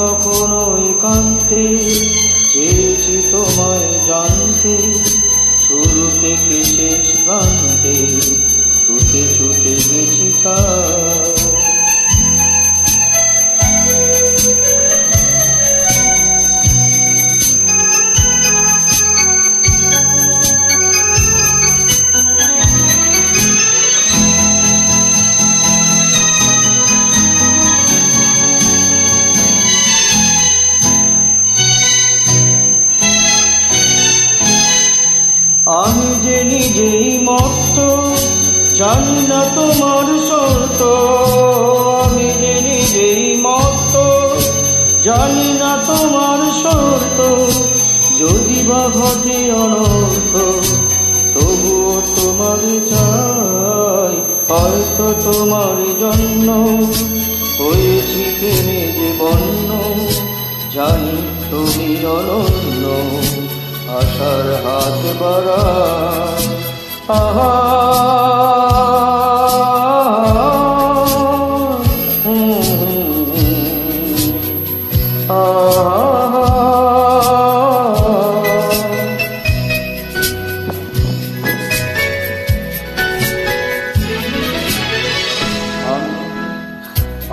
কখনো একান্তে চেয়েছি তোমায় জানতে, শুরু থেকে শেষ প্রান্তে ছুটে ছুটে গেছি তার। আমি যে নিজেই মত্ত, জানি না তোমার শর্ত। আমি যে নিজেই মত্ত, জানি না তোমার শর্ত। যদি বা ঘটে অনর্থ, তবুও তোমার চাই। হয়তো তোমার জন্য হয়েছি প্রেমে যে বন্য, জানি তুমি অনন্য। আশার হাত বাড়ায় আহা,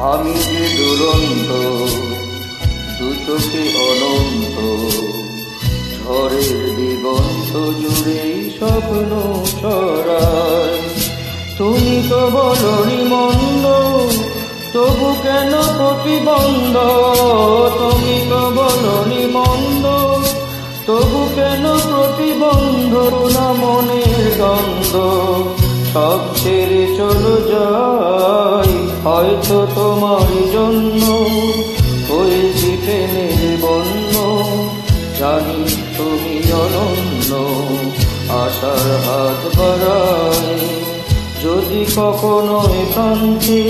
আমি যে দুরন্ত, দু চোখে অনন্ত, ঝড়ের দিগন্ত জুড়ে স্বপ্ন ছড়ায়। তুমি তো বলনি মন্দ, তবু কেন প্রতিবন্ধ? তুমি তো বলনি মন্দ, তবু কেন প্রতিবন্ধ? না মনের দ্বন্দ্ব সব ছেড়ে চলে যাই। হয়তো তোমার জন্য হয়েছি প্রেমের বন্য, জানি তুমি অনন্য। আশার হাত বাড়ায় যদি কখনো একান্তে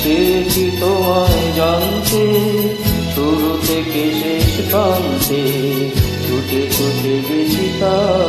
চেয়েছি তোমায় জানতে, শুরু থেকে শেষ প্রান্তে ছুটে ছুটে গেছি তার।